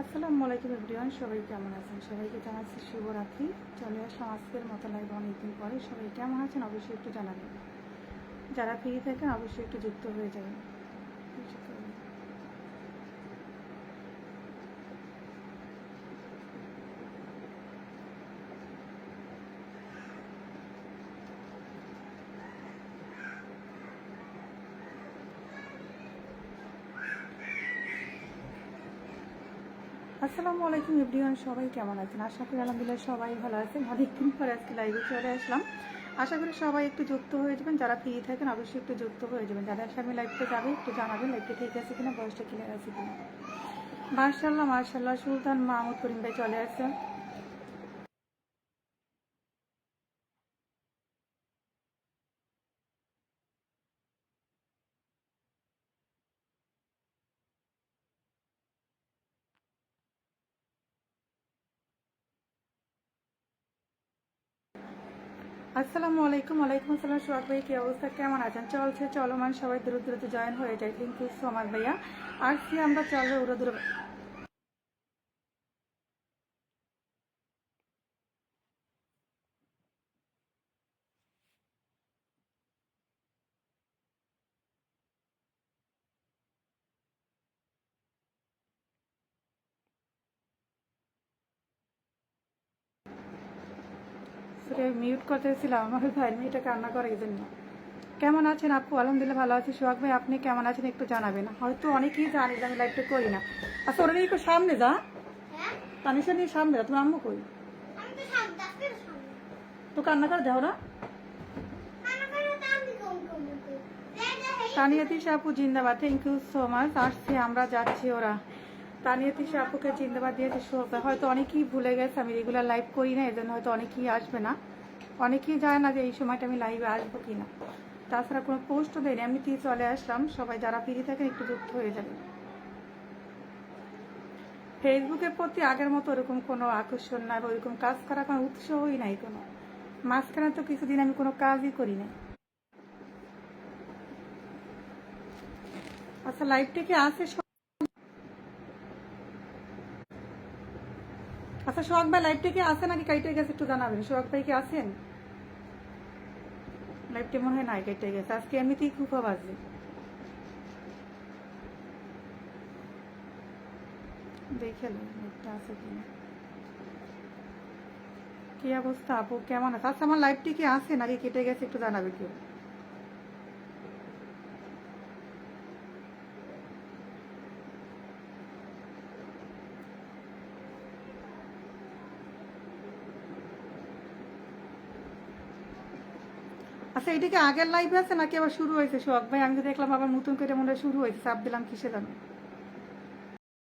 আসসালামু আলাইকুম এভরিওয়ান, সবাই কেমন আছেন? সবাইকে জানাচ্ছি শুভরাত্রি। চলে আসলাম আজকের মতো লাইভ অনেকদিন পরে। সবাই কেমন আছেন অবশ্যই একটু জানাবেন। যারা ফ্রি থাকেন অবশ্যই একটু যুক্ত হয়ে যাবেন। আসসালামু আলাইকুম এভরিওয়ান, সবাই কেমন আছেন? আশা করি আলহামদুলিল্লাহ সবাই ভালো আছেন। অনেকদিন পরে আজকে লাইভে চলে আসলাম। আশা করি সবাই একটু যুক্ত হয়ে যাবেন। যারা ফ্রি থাকেন অবশ্যই একটু যুক্ত হয়ে যাবেন। যাদের সামনে লাইভটা যাবে একটু জানাবেন লাইভটা ঠিক আছে কিনা, বয়সটা ক্লিয়ার আছে কিনা। মার্শাল্লাহ মার্শাল্লাহ, সুলতান মাহমুদ করিম ভাই চলে আসছে। আসসালামু আলাইকুম। ওয়ালাইকুম আসসালাম। সোহাগ ভাই কি অবস্থা, কেমন আছেন? চলছে চলমান, সবাই দ্রুত দ্রুত জয়েন হয়ে যায়। থ্যাংক ইউ সো মাচ ভাইয়া। আসছি আমরা, চলবে উড়ো দূরে। মিউট করতেছিলাম, আমার ভাই মেয়েটা কান্না করে এই জন্য। কেমন আছেন আপু? আলহামদুলিল্লাহ ভালো আছি। সোহাগ ভাই আপনি কেমন আছেন একটু জানাবেন। হয়তো অনেকেই জানি যে আমি লাইভটা করি না। আচ্ছা ওরা একটু সামনে যা, তানিশা নিয়ে সামনে যা। তুমি আম্মু কই? তো কান্না করে দেও না। তানিয়াতিশা আপু জিন্দাবাদ, থ্যাংক ইউ সো মাচ। আসছি আমরা, যাচ্ছি ওরা। তানিয়াতিশা আপুকে জিন্দাবাদ দিয়েছে। হয়তো অনেকেই ভুলে গেছে আমি রেগুলার লাইভ করি না, এজন্য হয়তো অনেকেই আসবে না। অনেকেই জানে না যে এই সময়টা আমি লাইভে আসবো কিনা। তাছাড়া কোনো পোস্টও দেয়নি, এমনিতেই চলে আসলাম। সবাই যারা ফ্রি থাকেন একটু যুক্ত হয়ে যাবে। ফেসবুকের প্রতি আগের মতো ওরকম কোনো আকর্ষণ নাই, ওইরকম কাজ করার কোনো উৎসাহই নাই কোনো। মাঝখানে তো কিছুদিন আমি কোনো কাজই করি না। আচ্ছা লাইভটা কি আছে? আচ্ছা সোহাগ ভাই লাইভটা কি আছে নাকি কাইটে গেছে একটু জানাবেন। সোহাগ ভাই কি আছেন? লাইভটা মনে হয় নাই, কেটে গেছে। আজকে এমনিতেই খুব বাজে। দেখে লাইভটা আছে কিনা। কি অবস্থা আপু, কেমন আছে? আচ্ছা আমার লাইভটি কি আছে নাকি কেটে গেছে একটু জানাবে কেউ। আচ্ছা এটা কি আগের লাইভে আছে নাকি আবার শুরু হয়েছে সোহাগ ভাই? আমি তো দেখলাম আবার নতুন করে মনে হয় শুরু হয়েছে, চাপ দিলাম কিসে জানো।